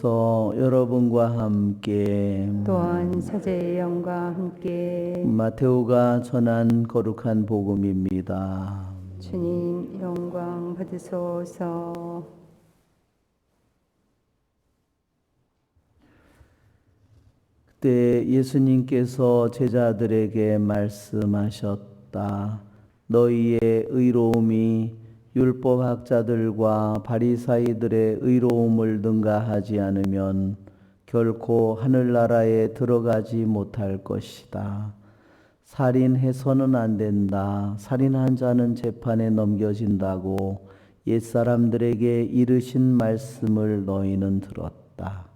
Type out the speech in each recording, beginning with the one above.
주께서 여러분과 함께 또한 사제의 영과 함께 마테오가 전한 거룩한 복음입니다. 주님 영광 받으소서. 그때 예수님께서 제자들에게 말씀하셨다. 너희의 의로움이 율법학자들과 바리사이들의 의로움을 능가하지 않으면 결코 하늘나라에 들어가지 못할 것이다. 살인해서는 안 된다. 살인한 자는 재판에 넘겨진다고 옛사람들에게 이르신 말씀을 너희는 들었다.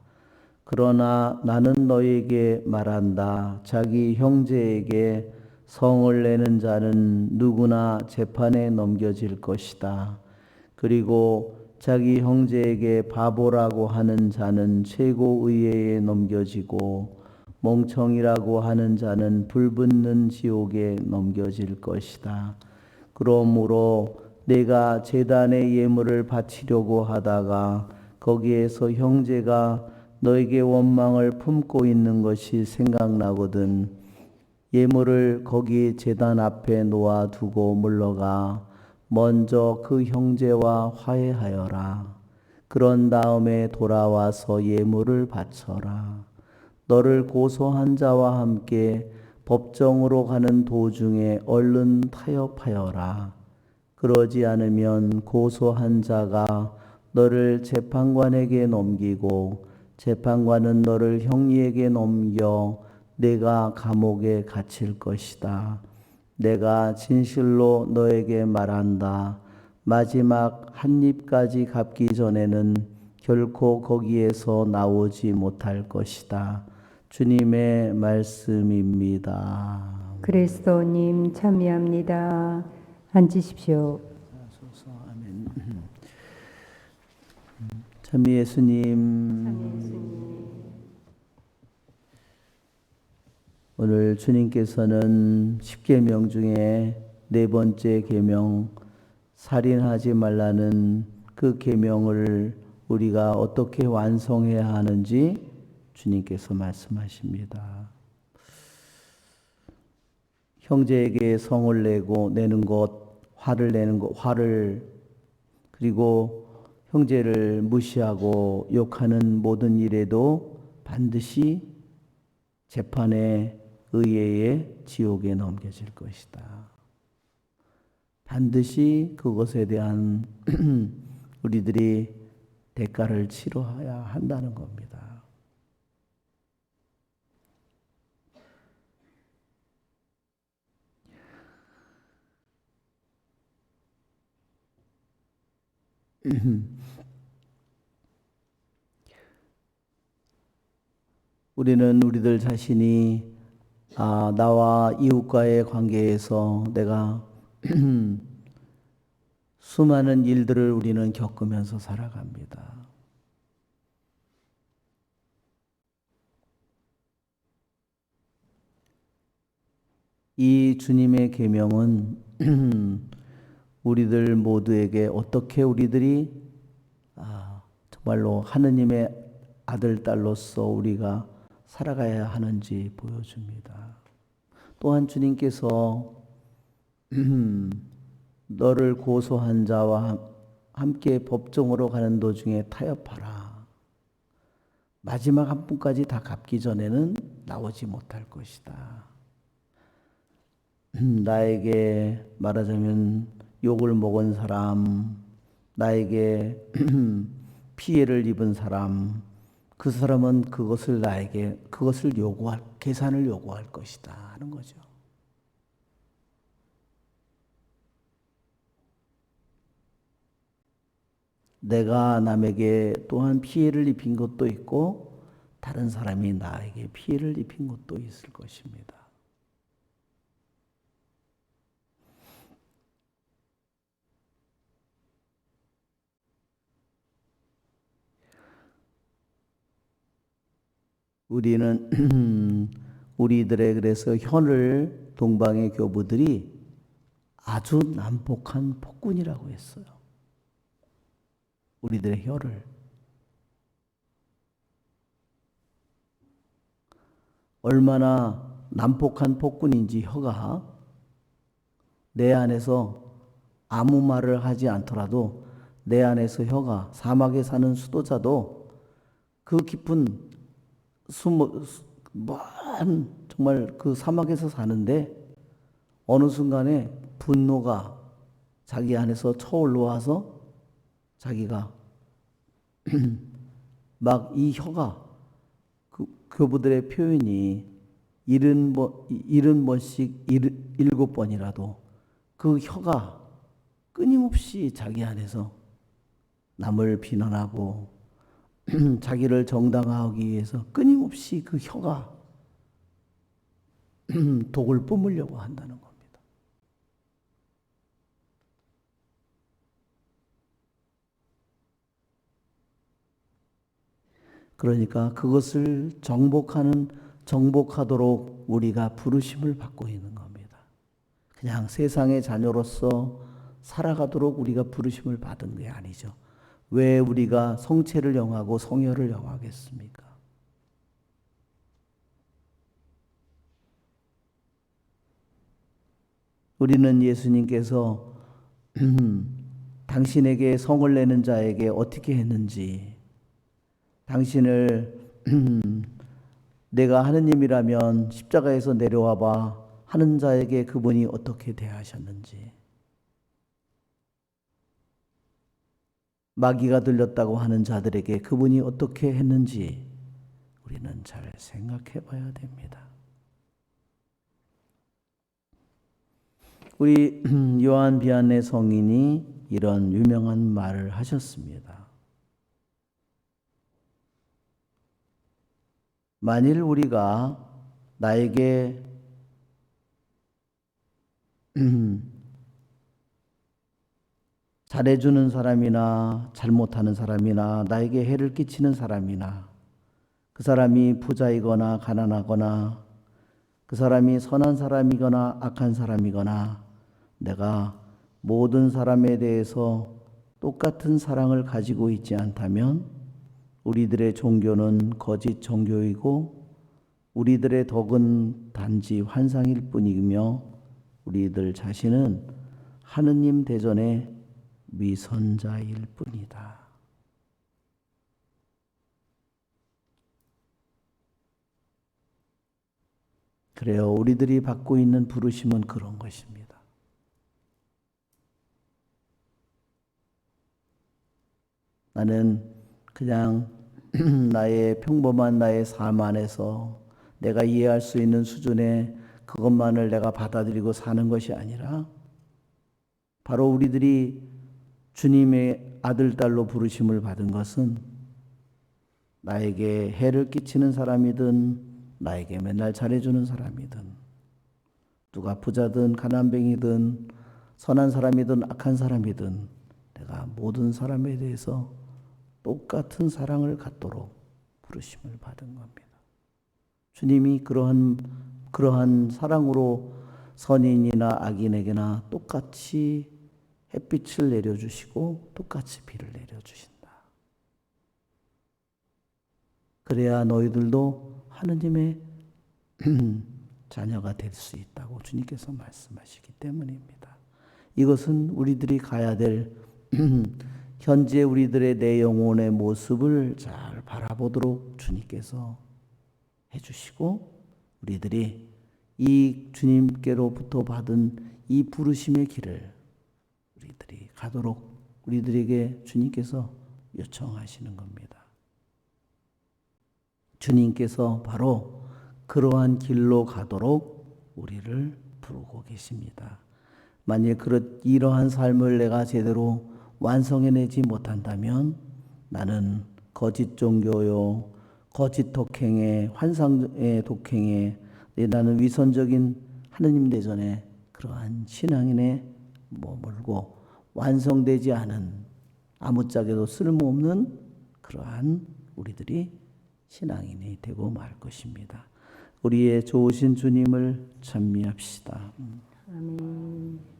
그러나 나는 너희에게 말한다. 자기 형제에게 성을 내는 자는 누구나 재판에 넘겨질 것이다. 그리고 자기 형제에게 바보라고 하는 자는 최고의회에 넘겨지고 멍청이라고 하는 자는 불붙는 지옥에 넘겨질 것이다. 그러므로 내가 제단에 예물을 바치려고 하다가 거기에서 형제가 너에게 원망을 품고 있는 것이 생각나거든 예물을 거기 제단 앞에 놓아두고 물러가 먼저 그 형제와 화해하여라. 그런 다음에 돌아와서 예물을 바쳐라. 너를 고소한 자와 함께 법정으로 가는 도중에 얼른 타협하여라. 그러지 않으면 고소한 자가 너를 재판관에게 넘기고 재판관은 너를 형리에게 넘겨 내가 감옥에 갇힐 것이다. 내가 진실로 너에게 말한다. 마지막 한 입까지 갚기 전에는 결코 거기에서 나오지 못할 것이다. 주님의 말씀입니다. 그리스도님 참여합니다. 앉으십시오. 아멘. 참 예수님, 오늘 주님께서는 10계명 중에 네 번째 계명 살인하지 말라는 그 계명을 우리가 어떻게 완성해야 하는지 주님께서 말씀하십니다. 형제에게 성을 내는 것, 화를 내는 것, 그리고 형제를 무시하고 욕하는 모든 일에도 반드시 재판에 의회에 지옥에 넘겨질 것이다. 반드시 그것에 대한 우리들이 대가를 치러야 한다는 겁니다. 우리는 우리들 자신이 나와 이웃과의 관계에서 내가 수많은 일들을 우리는 겪으면서 살아갑니다. 이 주님의 계명은 우리들 모두에게 어떻게 우리들이 정말로 하느님의 아들, 딸로서 우리가 살아가야 하는지 보여줍니다. 또한 주님께서 너를 고소한 자와 함께 법정으로 가는 도중에 타협하라. 마지막 한 분까지 다 갚기 전에는 나오지 못할 것이다. 나에게 말하자면 욕을 먹은 사람, 나에게 피해를 입은 사람, 그 사람은 그것을 나에게 계산을 요구할 것이다 하는 거죠. 내가 남에게 또한 피해를 입힌 것도 있고 다른 사람이 나에게 피해를 입힌 것도 있을 것입니다. 우리는 우리들의 그래서 동방의 교부들이 아주 난폭한 폭군이라고 했어요. 우리들의 혀를. 얼마나 난폭한 폭군인지 혀가 내 안에서 아무 말을 하지 않더라도 내 안에서 혀가 사막에 사는 수도자도 그 깊은 먼 정말 그 사막에서 사는데 어느 순간에 분노가 자기 안에서 쳐올라와서 자기가 막 이 혀가 그분들의 표현이 70번씩 7번이라도 그 혀가 끊임없이 자기 안에서 남을 비난하고 자기를 정당화하기 위해서 끊임없이 그 혀가 독을 뿜으려고 한다는 겁니다. 그러니까 그것을 정복하도록 우리가 부르심을 받고 있는 겁니다. 그냥 세상의 자녀로서 살아가도록 우리가 부르심을 받은 게 아니죠. 왜 우리가 성체를 영하고 성혈을 영하겠습니까? 우리는 예수님께서 당신에게 성을 내는 자에게 어떻게 했는지, 당신을 내가 하느님이라면 십자가에서 내려와 봐 하는 자에게 그분이 어떻게 대하셨는지, 마귀가 들렸다고 하는 자들에게 그분이 어떻게 했는지 우리는 잘 생각해 봐야 됩니다. 우리 요한 비안네 성인이 이런 유명한 말을 하셨습니다. 만일 우리가 나에게 잘해주는 사람이나 잘못하는 사람이나 나에게 해를 끼치는 사람이나 그 사람이 부자이거나 가난하거나 그 사람이 선한 사람이거나 악한 사람이거나 내가 모든 사람에 대해서 똑같은 사랑을 가지고 있지 않다면 우리들의 종교는 거짓 종교이고 우리들의 덕은 단지 환상일 뿐이며 우리들 자신은 하느님 대전의 위선자일 뿐이다. 그래요. 우리들이 받고 있는 부르심은 그런 것입니다. 나는 그냥 나의 평범한 나의 삶 안에서 내가 이해할 수 있는 수준의 그것만을 내가 받아들이고 사는 것이 아니라 바로 우리들이 주님의 아들, 딸로 부르심을 받은 것은 나에게 해를 끼치는 사람이든 나에게 맨날 잘해주는 사람이든 누가 부자든 가난뱅이든 선한 사람이든 악한 사람이든 내가 모든 사람에 대해서 똑같은 사랑을 갖도록 부르심을 받은 겁니다. 주님이 그러한 사랑으로 선인이나 악인에게나 똑같이 햇빛을 내려주시고 똑같이 비를 내려주신다. 그래야 너희들도 하느님의 자녀가 될 수 있다고 주님께서 말씀하시기 때문입니다. 이것은 우리들이 가야 될 현재 우리들의 내 영혼의 모습을 잘 바라보도록 주님께서 해주시고 우리들이 이 주님께로부터 받은 이 부르심의 길을 우리들이 가도록 우리들에게 주님께서 요청하시는 겁니다. 주님께서 바로 그러한 길로 가도록 우리를 부르고 계십니다. 만일 이러한 삶을 내가 제대로 완성해내지 못한다면 나는 거짓 종교요, 거짓 독행에, 환상의 독행에, 나는 위선적인 하느님 대전에 그러한 신앙인에 머물고 완성되지 않은 아무짝에도 쓸모없는 그러한 우리들이 신앙인이 되고 말 것입니다. 우리의 좋으신 주님을 찬미합시다. 아멘.